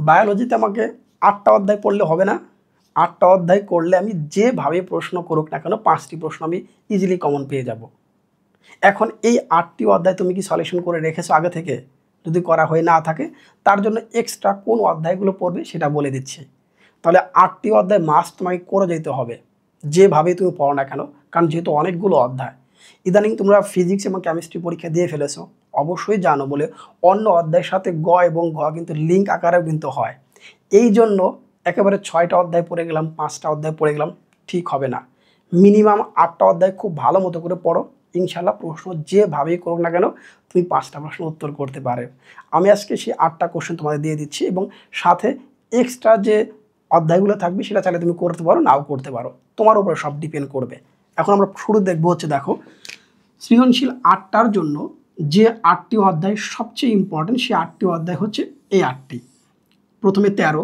বায়োলজিতে আমাকে 8টা অধ্যায় পড়লে হবে না। 8টা অধ্যায় করলে আমি যেভাবে প্রশ্ন করুক না কেন 5টি প্রশ্ন আমি ইজিলি কমন পেয়ে যাব। এখন এই 8টি অধ্যায় তুমি কি সলিউশন করে রেখেছো আগে থেকে? যদি করা হয়ে না থাকে তার জন্য এক্সট্রা কোন অধ্যায়গুলো পড়বে সেটা বলে দিচ্ছি। তাহলে 8টি অধ্যায় মাস্ট তোমাকে করে যেতে হবে, যেভাবে তুমি পড়ো না কেন, কারণ যেহেতু অনেকগুলো অধ্যায়। ইদানিং তোমরা ফিজিক্স এবং কেমিস্ট্রি পরীক্ষা দিয়ে ফেলেছো, অবশ্যই জানো বলে অন্য অধ্যায়ের সাথে গ এবং ঘ কিন্তু লিঙ্ক আকারেও কিন্তু হয়। এই জন্য একেবারে 6টা অধ্যায় পড়ে গেলাম, 5টা অধ্যায় পড়ে গেলাম, ঠিক হবে না। মিনিমাম 8টা অধ্যায় খুব ভালো মতো করে পড়ো, ইনশাল্লাহ প্রশ্ন যেভাবেই করুক না কেন তুমি 5টা প্রশ্ন উত্তর করতে পারো। আমি আজকে সেই 8টা কোশ্চেন তোমাদের দিয়ে দিচ্ছি এবং সাথে এক্সট্রা যে অধ্যায়গুলো থাকবে সেটা চাইলে তুমি করতে পারো, নাও করতে পারো, তোমার উপরে সব ডিপেন্ড করবে। এখন আমরা শুরু দেখবো হচ্ছে, দেখো সৃজনশীল 8টার জন্য যে 8টি অধ্যায় সবচেয়ে ইম্পর্টেন্ট, সেই 8টি অধ্যায় হচ্ছে এই 8টি। প্রথমে 13,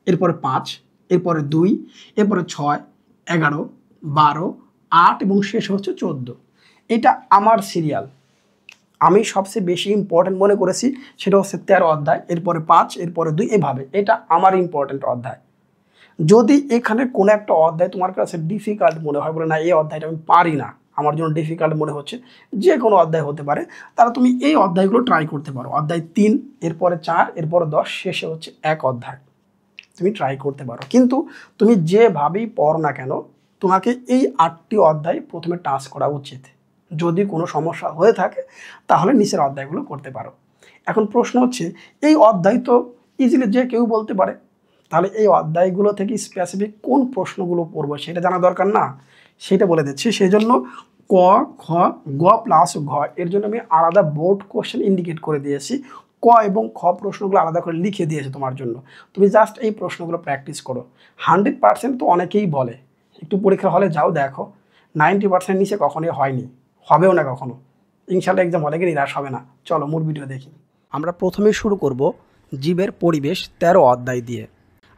এরপরে 5, এরপরে 2, এরপরে 6, 11, 12, 8 এবং শেষে হচ্ছে 14। এটা আমার সিরিয়াল, আমি সবচেয়ে বেশি ইম্পর্টেন্ট মনে করেছি সেটা হচ্ছে 13 অধ্যায়, এরপরে 5, এরপরে 2, এভাবে এটা আমার ইম্পর্টেন্ট অধ্যায়। যদি এখানে কোনো একটা অধ্যায় তোমার কাছে ডিফিকাল্ট মনে হয়, বলে না এই অধ্যায়টা আমি পারি না, আমার জন্য ডিফিকাল্ট মনে হচ্ছে, যে কোনো অধ্যায় হতে পারে, তাহলে তুমি এই অধ্যায়গুলো ট্রাই করতে পারো। অধ্যায় 3, এরপরে 4, এরপরে 10, শেষে হচ্ছে 1 অধ্যায়, তুমি ট্রাই করতে পারো। কিন্তু তুমি যেভাবেই পড়ো না কেন তোমাকে এই 8টি অধ্যায় প্রথমে টাচ করা উচিত। যদি কোনো সমস্যা হয়ে থাকে তাহলে নিচের অধ্যায়গুলো করতে পারো। এখন প্রশ্ন হচ্ছে, এই অধ্যায় তো ইজিলি যে কেউ বলতে পারে, তাহলে এই অধ্যায়গুলো থেকে স্পেসিফিক কোন প্রশ্নগুলো পড়বো সেটা জানা দরকার না? সেটা বলে দিচ্ছি। সেই জন্য ক, খ, গ প্লাস ঘ এর জন্য আমি আলাদা বোর্ড কোশ্চেন ইন্ডিকেট করে দিয়েছি। ক এবং খ প্রশ্নগুলো আলাদা করে লিখে দিয়েছে তোমার জন্য, তুমি জাস্ট এই প্রশ্নগুলো প্র্যাকটিস করো। 100% তো অনেকেই বলে, একটু পরীক্ষা হলে যাও দেখো 90% নিচে কখনোই হয়নি, হবেও না কখনো। ইনশাল্লাহ এক্সাম হলে গিয়ে নিরাশ হবে না। চলো মূল ভিডিও দেখি। আমরা প্রথমে শুরু করব জীবের পরিবেশ 13 অধ্যায় দিয়ে।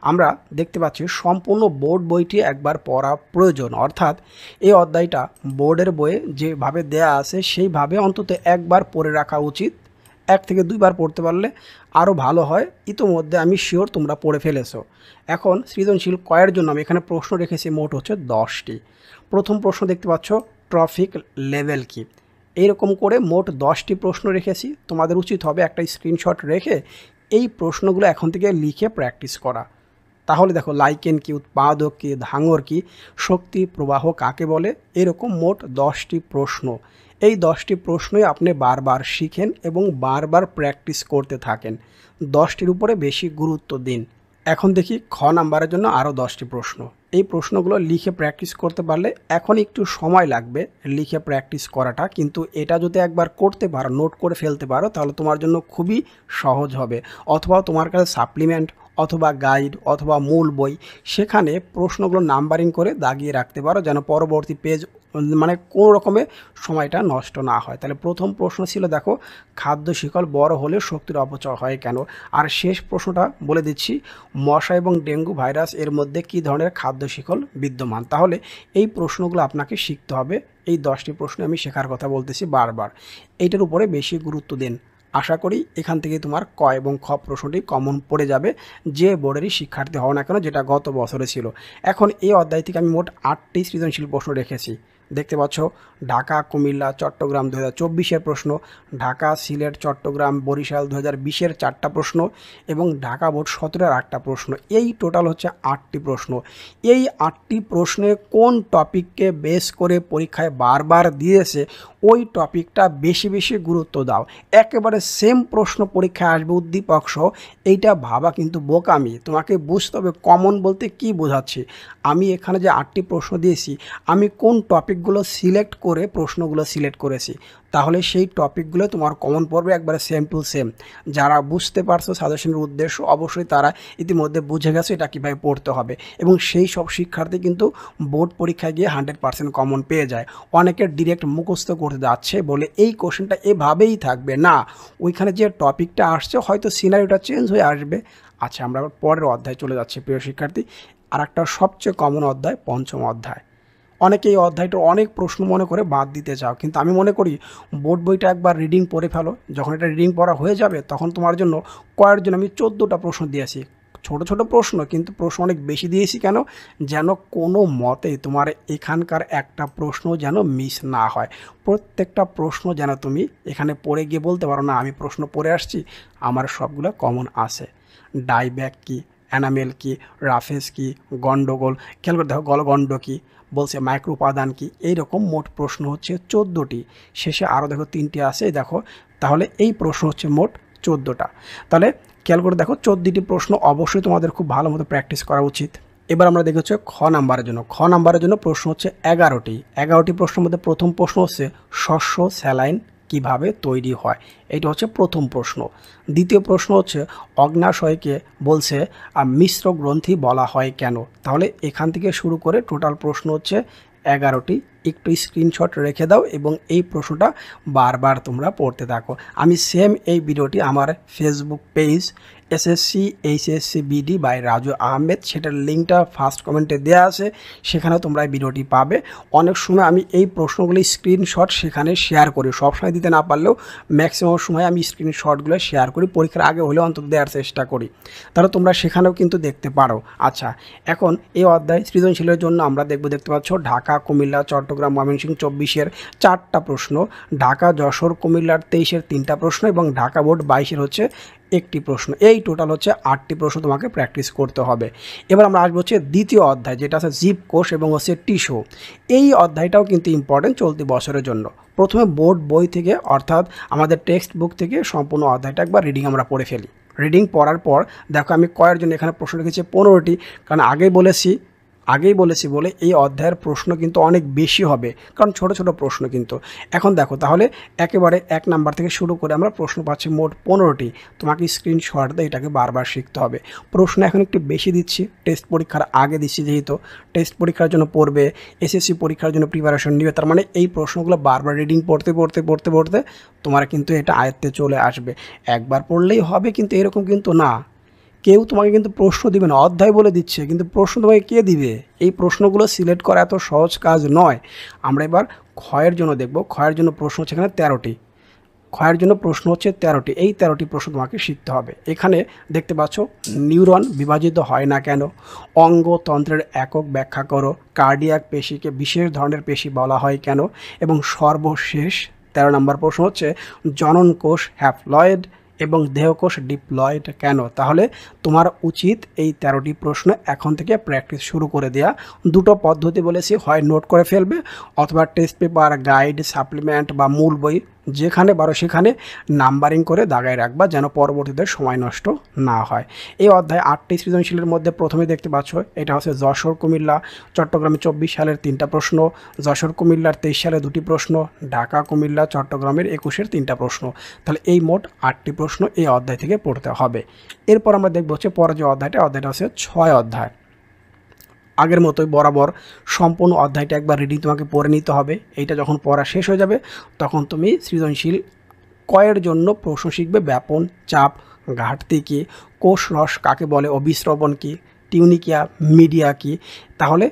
আমরা দেখতে পাচ্ছি সম্পূর্ণ বোর্ড বইটি একবার পড়া প্রয়োজন, অর্থাৎ এই অধ্যায়টা বোর্ডের বইয়ে যেভাবে দেয়া আছে সেইভাবে অন্তত একবার পড়ে রাখা উচিত। 1 থেকে 2 বার পড়তে পারলে আরও ভালো হয়। ইতোমধ্যে আমি শিওর তোমরা পড়ে ফেলেছো। এখন সৃজনশীল কয়ের জন্য আমি এখানে প্রশ্ন রেখেছি মোট হচ্ছে 10টি। প্রথম প্রশ্ন দেখতে পাচ্ছ, ট্রফিক লেভেল কি। এইরকম করে মোট 10টি প্রশ্ন রেখেছি। তোমাদের উচিত হবে একটা স্ক্রিনশট রেখে এই প্রশ্নগুলো এখন থেকে লিখে প্র্যাকটিস করা। তাহলে দেখো লাইকেন কি, উৎপাদক কি, ধাঙর কি, শক্তি প্রবাহ কাকে বলে, এরকম মোট 10টি প্রশ্ন। এই 10টি প্রশ্নই আপনি বারবার শিখেন এবং বারবার প্র্যাকটিস করতে থাকেন। 10টির উপরে বেশি গুরুত্ব দিন। এখন দেখি খ নাম্বারের জন্য আরও 10টি প্রশ্ন। এই প্রশ্নগুলো লিখে প্র্যাকটিস করতে পারলে এখন একটু সময় লাগবে লিখে প্র্যাকটিস করাটা, কিন্তু এটা যদি একবার করতে পারো, নোট করে ফেলতে পারো, তাহলে তোমার জন্য খুবই সহজ হবে। অথবা তোমার কাছে সাপ্লিমেন্ট অথবা গাইড অথবা মূল বই, সেখানে প্রশ্নগুলো নাম্বারিং করে দাগিয়ে রাখতে পারো যেন পরবর্তী পেজ মানে কোনো রকমের সময়টা নষ্ট না হয়। তাহলে প্রথম প্রশ্ন ছিল, দেখো খাদ্য শিকল বড় হলে শক্তির অপচয় হয় কেন। আর শেষ প্রশ্নটা বলে দিচ্ছি, মশা এবং ডেঙ্গু ভাইরাস এর মধ্যে কী ধরনের খাদ্য শিকল বিদ্যমান। তাহলে এই প্রশ্নগুলো আপনাকে শিখতে হবে। এই 10টি প্রশ্ন আমি শেখার কথা বলতেছি বারবার, এইটার উপরে বেশি গুরুত্ব দিন। আশা করি এখান থেকে তোমার ক এবং খ প্রশ্নটি কমন পড়ে যাবে, যে বোর্ডেরই শিক্ষার্থী হও না কেন, যেটা গত বছরে ছিল। এখন এই অধ্যায় থেকে আমি মোট 8টি সৃজনশীল প্রশ্ন রেখেছি। দেখতে পাচ্ছ, ঢাকা, কুমিল্লা, চট্টগ্রাম 2024-এর প্রশ্ন, ঢাকা, সিলেট, চট্টগ্রাম, বরিশাল 2020-এর 4টা প্রশ্ন এবং ঢাকা বোর্ড 17-এর 8টা প্রশ্ন। এই টোটাল হচ্ছে 8টি প্রশ্ন। এই 8টি প্রশ্নে কোন টপিককে বেস করে পরীক্ষায় বারবার দিয়েছে ওই টপিকটা বেশি বেশি গুরুত্ব দাও। একেবারে সেম প্রশ্ন পরীক্ষায় আসবে উদ্দীপক সহ, এইটা ভাবা কিন্তু বোকামি। তোমাকে বুঝতে হবে কমন বলতে কি বোঝাচ্ছি। আমি এখানে যে 8টি প্রশ্ন দিয়েছি, আমি কোন টপিকগুলো সিলেক্ট করে প্রশ্নগুলো সিলেক্ট করেছি, তাহলে সেই টপিকগুলো তোমার কমন পড়বে একবারে সেম টু সেম। যারা বুঝতে পারছো সাজেশনের উদ্দেশ্য, অবশ্যই তারা ইতিমধ্যে বুঝে গেছে এটা কীভাবে পড়তে হবে, এবং সেই সব শিক্ষার্থী কিন্তু বোর্ড পরীক্ষায় গিয়ে 100% কমন পেয়ে যায়। অনেকের ডিরেক্ট মুখস্থ করতে যাচ্ছে বলে এই কোশ্চেনটা এভাবেই থাকবে না, ওইখানে যে টপিকটা আসছে হয়তো সিনারিওটা চেঞ্জ হয়ে আসবে। আচ্ছা, আমরা পরের অধ্যায় চলে যাচ্ছি প্রিয় শিক্ষার্থী। আর একটা সবচেয়ে কমন অধ্যায়, পঞ্চম অধ্যায়। অনেকে এই অধ্যায়টা অনেক প্রশ্ন মনে করে বাদ দিতে চাও, কিন্তু আমি মনে করি বোর্ড বইটা একবার রিডিং পড়ে ফেলো। যখন এটা রিডিং পড়া হয়ে যাবে তখন তোমার জন্য কয়ের জন্য আমি 14টা প্রশ্ন দিয়েছি। ছোট ছোট প্রশ্ন, কিন্তু প্রশ্ন অনেক বেশি দিয়েছি কেন, যেন কোনো মতে তোমার এখানকার একটা প্রশ্ন যেন মিস না হয়। প্রত্যেকটা প্রশ্ন যেন তুমি এখানে পড়ে গিয়ে বলতে পারো না আমি প্রশ্ন পড়ে আসছি, আমার সবগুলো কমন আসে। ডাইব্যাক কি, অ্যানামেল কি, রাফেজ কি, গন্ডগোল, খেয়াল করে দেখো গলগণ্ড কি, বলছে মাইক্রো উপাদান কি, এইরকম মোট প্রশ্ন হচ্ছে 14টি। শেষে আরও দেখো 3টি আছে দেখো, তাহলে এই প্রশ্ন হচ্ছে মোট 14টা। তাহলে খেয়াল করে দেখো 14টি প্রশ্ন অবশ্যই তোমাদের খুব ভালো মতো প্র্যাকটিস করা উচিত। এবার আমরা দেখি হচ্ছে খ নাম্বারের জন্য। খ নাম্বারের জন্য প্রশ্ন হচ্ছে 11টি প্রশ্নের মধ্যে প্রথম প্রশ্ন হচ্ছে শস্য স্যালাইন কিভাবে তৈরি হয়, এইটা হচ্ছে প্রথম প্রশ্ন। দ্বিতীয় প্রশ্ন হচ্ছে অগ্নাশয়কে বলছে মিশ্র গ্রন্থি বলা হয় কেন। তাহলে এখান থেকে শুরু করে টোটাল প্রশ্ন হচ্ছে 11টি। একটু স্ক্রিনশট রেখে দাও এবং এই প্রশ্নটা বারবার তোমরা পড়তে থাকো। আমি সেম এই ভিডিওটি আমার Facebook page SSC HSC BD by Raju Ahmed, সেটার লিঙ্কটা ফার্স্ট কমেন্টে দেওয়া আছে, সেখানে তোমরা এই ভিডিওটি পাবে। অনেক সময় আমি এই প্রশ্নগুলি স্ক্রিনশট সেখানে শেয়ার করি, সবসময় দিতে না পারলেও ম্যাক্সিমাম সময় আমি স্ক্রিনশটগুলো শেয়ার করি, পরীক্ষার আগে হলেও অন্তত দেওয়ার চেষ্টা করি, তাহলে তোমরা সেখানেও কিন্তু দেখতে পারো। আচ্ছা, এখন এই অধ্যায় সৃজনশীলের জন্য আমরা দেখতে পাচ্ছ ঢাকা, কুমিল্লা, চট্টগ্রাম, ময়মনসিংহ 24-এর 4টা প্রশ্ন, ঢাকা, যশোর, কুমিল্লার 23-এর 3টা প্রশ্ন এবং ঢাকা বোর্ড 22-এর হচ্ছে 1টি প্রশ্ন। এই টোটাল হচ্ছে 8টি প্রশ্ন তোমাকে প্র্যাকটিস করতে হবে। এবার আমরা আসবো হচ্ছে দ্বিতীয় অধ্যায়, যেটা আছে জীবকোষ এবং হচ্ছে টিস্যু। এই অধ্যায়টাও কিন্তু ইম্পর্টেন্ট চলতি বছরের জন্য। প্রথমে বোর্ড বই থেকে অর্থাৎ আমাদের টেক্সট বুক থেকে সম্পূর্ণ অধ্যায়টা একবার রিডিং আমরা পড়ে ফেলি। রিডিং পড়ার পর দেখো আমি কয়ের জন্য এখানে প্রশ্ন রেখেছি 15টি, কারণ আগেই বলেছি বলে এই অধ্যায়ের প্রশ্ন কিন্তু অনেক বেশি হবে, কারণ ছোট ছোট প্রশ্ন কিন্তু। এখন দেখো তাহলে একেবারে 1 নাম্বার থেকে শুরু করে আমরা প্রশ্ন পাচ্ছি মোট 15টি। তোমাকে স্ক্রিনশট দিয়ে এটাকে বারবার শিখতে হবে। প্রশ্ন এখন একটু বেশি দিচ্ছি, টেস্ট পরীক্ষার আগে দিচ্ছি, যেহেতু টেস্ট পরীক্ষার জন্য পড়বে, এসএসসি পরীক্ষার জন্য প্রিপারেশন নিবে, তার মানে এই প্রশ্নগুলো বারবার রিডিং পড়তে তোমার কিন্তু এটা আয়ত্তে চলে আসবে। একবার পড়লেই হবে কিন্তু এরকম কিন্তু না। কেউ তোমাকে কিন্তু প্রশ্ন দিবে না, অধ্যায় বলে দিচ্ছে, কিন্তু প্রশ্ন তোমাকে কে দিবে? এই প্রশ্নগুলো সিলেক্ট করা এত সহজ কাজ নয়। আমরা এবার ক্ষয়ের জন্য দেখব। ক্ষয়ের জন্য প্রশ্ন হচ্ছে এখানে 13টি। ক্ষয়ের জন্য প্রশ্ন হচ্ছে 13টি। এই 13টি প্রশ্ন তোমাকে শিখতে হবে। এখানে দেখতে পাচ্ছ নিউরন বিভাজিত হয় না কেন, অঙ্গতন্ত্রের একক ব্যাখ্যা করো, কার্ডিয়াক পেশিকে বিশেষ ধরনের পেশি বলা হয় কেন, এবং সর্বশেষ 13 নম্বর প্রশ্ন হচ্ছে জনন কোষ হ্যাপ্লয়েড এবং দেহকোষ ডিপ্লয়েড কেন। তাহলে তোমার উচিত এই 13টি প্রশ্ন এখন থেকে প্র্যাকটিস শুরু করে দেওয়া। দুটো পদ্ধতি বলেছি, হয় নোট করে ফেলবে অথবা টেস্ট পেপার, গাইড, সাপ্লিমেন্ট বা মূল বই যেখানে পারো সেখানে নাম্বারিং করে দাগায় রাখবা, যেন পরবর্তীতে সময় নষ্ট না হয়। এই অধ্যায় 8টি সৃজনশীলের মধ্যে প্রথমে দেখতে পাচ্ছ এটা হচ্ছে যশোর, কুমিল্লা, চট্টগ্রামে 24 সালের 3টা প্রশ্ন, যশোর কুমিল্লার 23 সালে 2টি প্রশ্ন, ঢাকা, কুমিল্লা, চট্টগ্রামের 21-এর 3টা প্রশ্ন। তাহলে এই মোট 8টি প্রশ্ন এই অধ্যায় থেকে পড়তে হবে। এরপর আমরা দেখব হচ্ছে পরে যে অধ্যায়টা হচ্ছে 6 অধ্যায়। আগের মতোই বরাবর সম্পূর্ণ অধ্যায়টা একবার রিডিং তোমাকে পড়ে নিতে হবে। এইটা যখন পড়া শেষ হয়ে যাবে তখন তুমি সৃজনশীল কয়ের জন্য প্রশ্ন শিখবে। ব্যাপন, চাপ, ঘাটতি কী, কোষ রস কাকে বলে, অবিশ্রবণ কী, টিউনিকিয়া মিডিয়া কী। তাহলে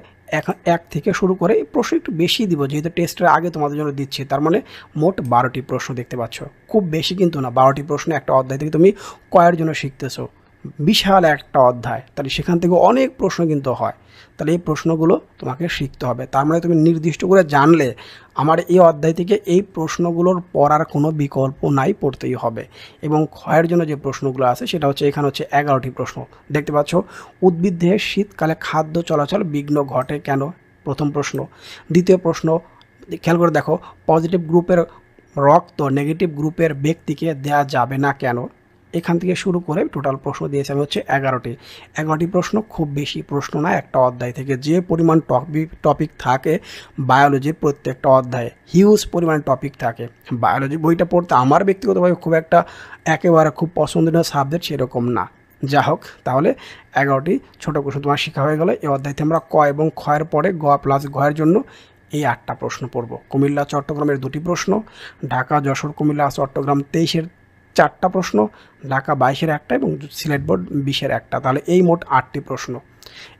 এক থেকে শুরু করে এই প্রশ্ন একটু বেশি দিব, যেহেতু টেস্টের আগে তোমাদের জন্য দিচ্ছি। তার মানে মোট 12টি প্রশ্ন দেখতে পাচ্ছ, খুব বেশি কিন্তু না। 12টি প্রশ্ন একটা অধ্যায় থেকে তুমি কয়ের জন্য শিখতেছো, বিশাল একটা অধ্যায়, তাহলে সেখান থেকে অনেক প্রশ্ন কিন্তু হয়। তাহলে এই প্রশ্নগুলো তোমাকে শিখতে হবে। তার মানে তুমি নির্দিষ্ট করে জানলে আমার এই অধ্যায় থেকে এই প্রশ্নগুলোর পড়ার কোনো বিকল্প নাই, পড়তেই হবে। এবং ক্ষয়ের জন্য যে প্রশ্নগুলো আছে সেটা হচ্ছে এখানে হচ্ছে 11টি প্রশ্ন দেখতে পাচ্ছ। উদ্ভিদদেহে শীতকালে খাদ্য চলাচল বিঘ্ন ঘটে কেন, প্রথম প্রশ্ন। দ্বিতীয় প্রশ্ন খেয়াল করে দেখো, পজিটিভ গ্রুপের রক্ত নেগেটিভ গ্রুপের ব্যক্তিকে দেয়া যাবে না কেন। এখান থেকে শুরু করে টোটাল প্রশ্ন দিয়েছে আমি হচ্ছে 11টি প্রশ্ন, খুব বেশি প্রশ্ন না একটা অধ্যায় থেকে। যে পরিমাণ টপিক থাকে বায়োলজির প্রত্যেকটা অধ্যায়ে হিউজ পরিমাণ টপিক থাকে। বায়োলজি বইটা পড়তে আমার ব্যক্তিগতভাবে খুব একটা একেবারে খুব পছন্দনীয় সাবজেক্ট সেরকম না। যা হোক, তাহলে 11টি ছোটো প্রশ্ন তোমার শেখা হয়ে গেল। এই অধ্যায়তে আমরা ক এবং ক্ষয়ের পরে গ প্লাস ঘয়ের জন্য এই 8টা প্রশ্ন পড়ব। কুমিল্লা, চট্টগ্রামের 2টি প্রশ্ন, ঢাকা, যশোর, কুমিল্লা, চট্টগ্রাম 23-এর 4টা প্রশ্ন, ঢাকা 22-এর 1টা এবং সিলেট বোর্ড 20-এর 1টা। তাহলে এই মোট 8টি প্রশ্ন।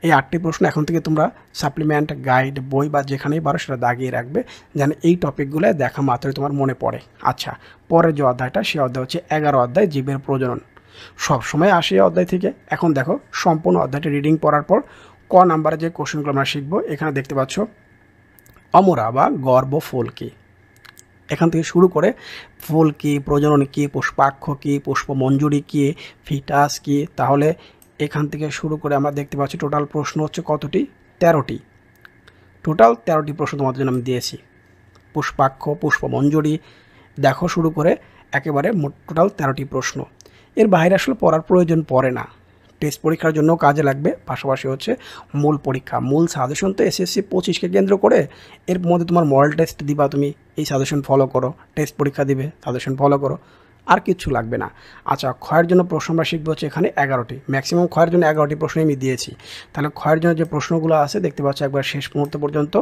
এই 8টি প্রশ্ন এখন থেকে তোমরা সাপ্লিমেন্ট, গাইড, বই বা যেখানেই পারো সেটা দাগিয়ে রাখবে, যেন এই টপিকগুলো দেখা মাত্রই তোমার মনে পড়ে। আচ্ছা, পরের যে অধ্যায়টা সে অধ্যায় হচ্ছে 11 অধ্যায় জীবের প্রজনন। সবসময় আসে এই অধ্যায় থেকে। এখন দেখো সম্পূর্ণ অধ্যায়টি রিডিং পড়ার পর ক নাম্বারে যে কোশ্চেনগুলো আমরা শিখবো, এখানে দেখতে পাচ্ছ অমরা বা গর্ভ ফুল কী। এখান থেকে শুরু করে ফুল কী, প্রজনন কী, পুষ্পাক্ষ কী, পুষ্পমঞ্জুরি কী, ফিটাস কী। তাহলে এখান থেকে শুরু করে আমরা দেখতে পাচ্ছি টোটাল প্রশ্ন হচ্ছে কতটি? 13টি। টোটাল 13টি প্রশ্ন তোমাদের জন্য আমি দিয়েছি। পুষ্পাক্ষ, পুষ্পমঞ্জুরি দেখো শুরু করে একেবারে টোটাল 13টি প্রশ্ন। এর বাইরে আসলে পড়ার প্রয়োজন পড়ে না। টেস্ট পরীক্ষার জন্য কাজে লাগবে, পাশাপাশি হচ্ছে মূল পরীক্ষা, মূল সাজেশন তো এসএসসি 25কে কেন্দ্র করে। এর মধ্যে তোমার মডেল টেস্ট দিবা, তুমি এই সাজেশন ফলো করো, টেস্ট পরীক্ষা দিবে, সাজেশন ফলো করো, আর কিচ্ছু লাগবে না। আচ্ছা, ক্ষয়ের জন্য প্রশ্ন আমরা শিখবো হচ্ছে এখানে 11টি, ম্যাক্সিমাম ক্ষয়ের জন্য 11টি প্রশ্নই আমি দিয়েছি। তাহলে ক্ষয়ের জন্য যে প্রশ্নগুলো আছে দেখতে পাচ্ছ একবার শেষ মুহূর্ত পর্যন্ত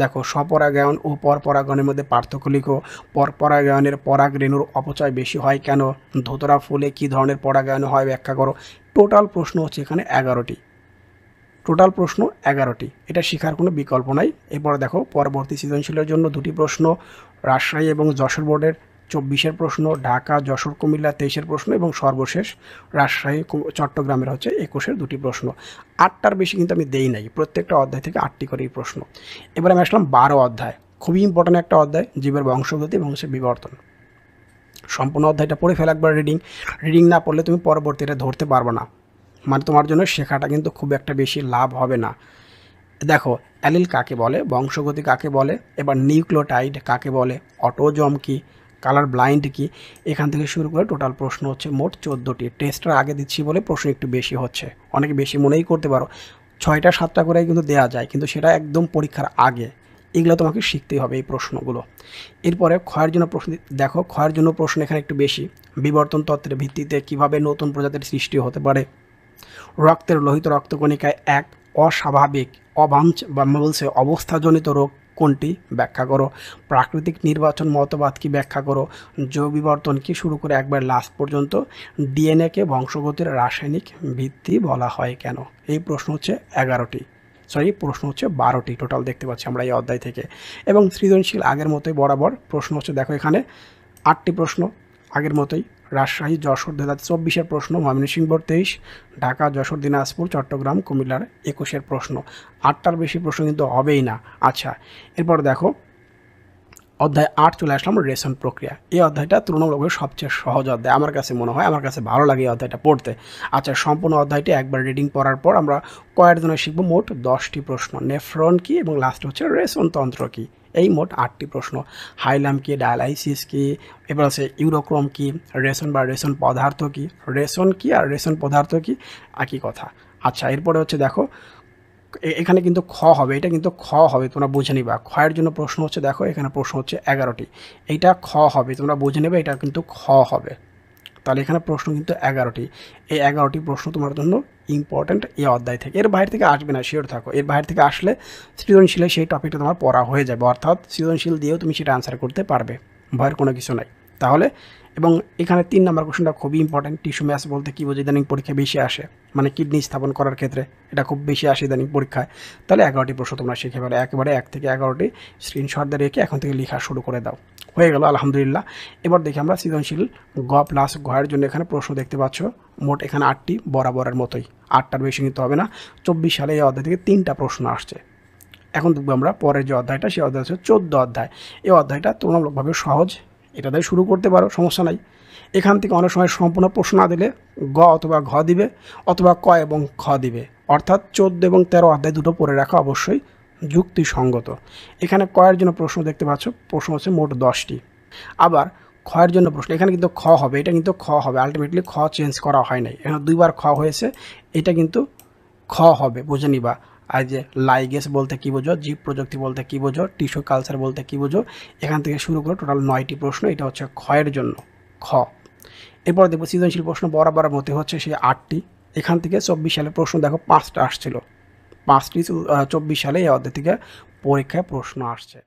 দেখো। স্বপরাগায়ন ও পরপরাগায়নের মধ্যে পার্থক্য লিখো। পরপরাগায়নের পরাগ রেণুর অপচয় বেশি হয় কেন? ধুতরা ফুলে কী ধরনের পরাগায়ন হয় ব্যাখ্যা করো। টোটাল প্রশ্ন হচ্ছে এখানে 11টি। টোটাল প্রশ্ন 11টি, এটা শেখার কোনো বিকল্প নাই। এরপরে দেখো পরবর্তী সৃজনশীলের জন্য 2টি প্রশ্ন, রাজশাহী এবং যশোর বোর্ডের 24-এর প্রশ্ন, ঢাকা, যশোর, কুমিল্লা 23-এর প্রশ্ন, এবং সর্বশেষ রাজশাহী চট্টগ্রামের হচ্ছে 21-এর 2টি প্রশ্ন। 8টার বেশি কিন্তু আমি দেই নাই, প্রত্যেকটা অধ্যায় থেকে 8টি করেই প্রশ্ন। এবার আমি আসলাম 12 অধ্যায়, খুবই ইম্পর্ট্যান্ট একটা অধ্যায়, জীবের বংশগতি এবং হচ্ছে বিবর্তন। সম্পূর্ণ অধ্যায়টা পড়ে ফেলা একবার রিডিং না পড়লে তুমি পরবর্তীটা ধরতে পারবে না, মানে তোমার জন্য শেখাটা কিন্তু খুব একটা বেশি লাভ হবে না। দেখো অ্যালিল কাকে বলে, বংশগতি কাকে বলে, এবার নিউক্লিওটাইড কাকে বলে, অটোজম কি, কালার ব্লাইন্ড কি, এখান থেকে শুরু করে টোটাল প্রশ্ন হচ্ছে মোট 14টি। টেস্টটা আগে দিচ্ছি বলে প্রশ্ন একটু বেশি হচ্ছে, অনেকে বেশি মনেই করতে পারো। 6টা 7টা করে কিন্তু দেওয়া যায়, কিন্তু সেটা একদম পরীক্ষার আগে। এগুলো তোমাকে শিখতেই হবে এই প্রশ্নগুলো। এরপরে ক্ষয়ের জন্য প্রশ্ন দেখো, ক্ষয়ের জন্য প্রশ্ন এখানে একটু বেশি। বিবর্তন তত্ত্বের ভিত্তিতে কিভাবে নতুন প্রজাতির সৃষ্টি হতে পারে, রক্তের লোহিত রক্তকণিকায় এক অস্বাভাবিক বা বলছে অবস্থাজনিত রোগ কোনটি ব্যাখ্যা করো, প্রাকৃতিক নির্বাচন মতবাদ কি ব্যাখ্যা করো, জৈব বিবর্তন কি, শুরু করে একবার লাস্ট পর্যন্ত ডিএনএকে বংশগতির রাসায়নিক ভিত্তি বলা হয় কেন। এই প্রশ্ন হচ্ছে 11টি, প্রশ্ন হচ্ছে 12টি টোটাল দেখতে পাচ্ছি আমরা এই অধ্যায় থেকে। এবং সৃজনশীল আগের মতোই বরাবর প্রশ্ন হচ্ছে দেখো এখানে 8টি প্রশ্ন আগের মতোই। রাজশাহী, যশোর 2024-এর প্রশ্ন, ময়মনসিংহ বোর্ড 23, ঢাকা, যশোর, দিনাজপুর, চট্টগ্রাম, কুমিল্লার 21-এর প্রশ্ন। 8টার বেশি প্রশ্ন কিন্তু হবেই না। আচ্ছা, এরপর দেখো অধ্যায় 8 চলে আসলাম, রেশন প্রক্রিয়া। এই অধ্যায়টা তুলনামূলকভাবে সবচেয়ে সহজ অধ্যায় আমার কাছে মনে হয়, আমার কাছে ভালো লাগে এই অধ্যায়টা পড়তে। আচ্ছা, সম্পূর্ণ অধ্যায়টি একবার রিডিং পড়ার পর আমরা কয়ের জন্য শিখবো মোট 10টি প্রশ্ন। নেফ্রন কি এবং লাস্ট হচ্ছে রেশন তন্ত্র কি, এই মোট 8টি প্রশ্ন। হাইলাম কি, ডায়ালাইসিস কি, এবার আছে ইউরোক্রোম কি, রেশন বা রেশন পদার্থ কি, রেশন কি আর রেশন পদার্থ কি একই কথা। আচ্ছা, এরপরে হচ্ছে দেখো এখানে কিন্তু খ হবে, এটা কিন্তু খ হবে, তোমরা বুঝে নিবা। ক্ষয়ের জন্য প্রশ্ন হচ্ছে দেখো এখানে প্রশ্ন হচ্ছে 11টি, এইটা খ হবে, তোমরা বুঝে নেবে, এটা কিন্তু খ হবে। তাহলে এখানে প্রশ্ন কিন্তু 11টি। এই 11টি প্রশ্ন তোমার জন্য ইম্পর্ট্যান্ট এই অধ্যায় থেকে। এর বাইরে থেকে আসবে না, শিওর থাকো। এর বাইরে থেকে আসলে সৃজনশীলে সেই টপিকটা তোমার পড়া হয়ে যাবে, অর্থাৎ সৃজনশীল দিয়েও তুমি সেটা আনসার করতে পারবে, ভয়ের কোনো কিছু নাই। তাহলে এবং এখানে 3 নম্বর কোশ্চেনটা খুবই ইম্পর্ট্যান্ট। টিস্যু ম্যাচ বলতে কী বোঝে, ইদানিং পরীক্ষায় বেশি আসে, মানে কিডনি স্থাপন করার ক্ষেত্রে এটা খুব বেশি আসে ইদানিং পরীক্ষায়। তাহলে 11টি প্রশ্ন তোমরা শিখে ফেলো, একেবারে 1 থেকে 11টি স্ক্রিনশট দিয়ে রেখে এখন থেকে লেখা শুরু করে দাও। হয়ে গেল আলহামদুলিল্লাহ। এবার দেখি আমরা সৃজনশীল গ প্লাস ঘয়ের জন্য এখানে প্রশ্ন দেখতে পাচ্ছ মোট এখানে 8টি, বরাবরের মতোই 8টার বেশি কিন্তু হবে না। 24 সালে এই অধ্যায় থেকে 3টা প্রশ্ন আসছে। এখন দেখবো আমরা পরের যে অধ্যায়টা, সেই অধ্যায় হচ্ছে 14 অধ্যায়। এই অধ্যায়টা তুলনামূলকভাবে সহজ, এটা দিয়ে শুরু করতে পারো, সমস্যা নাই। এখান থেকে অনেক সময় সম্পূর্ণ প্রশ্ন না দিলে গ অথবা ঘ দিবে, অথবা ক এবং খ দিবে, অর্থাৎ 14 এবং 13 অধ্যায় দুটো পড়ে রাখা অবশ্যই যুক্তিসঙ্গত। এখানে কয়ের জন্য প্রশ্ন দেখতে পাচ্ছ, প্রশ্ন হচ্ছে মোট 10টি। আবার ক্ষয়ের জন্য প্রশ্ন এখানে কিন্তু খ হবে, এটা কিন্তু খ হবে, আলটিমেটলি খ চেঞ্জ করা হয় নাই, এখানে 2বার খ হয়েছে, এটা কিন্তু খ হবে, বুঝে নিবা। আর যে লাইগেস বলতে কী বোঝো, জীব প্রযুক্তি বলতে কী বোঝো, টিস্যু কালচার বলতে কী বোঝো, এখান থেকে শুরু করে টোটাল 9টি প্রশ্ন, এটা হচ্ছে ক্ষয়ের জন্য খ। এরপর দেখবো সৃজনশীল প্রশ্ন বরাবর মতে হচ্ছে সেই 8টি। এখান থেকে 24 সালের প্রশ্ন দেখো 5টা আসছিল, 5টি 24 সালে এই অধ্যায় থেকে পরীক্ষায় প্রশ্ন আসছে।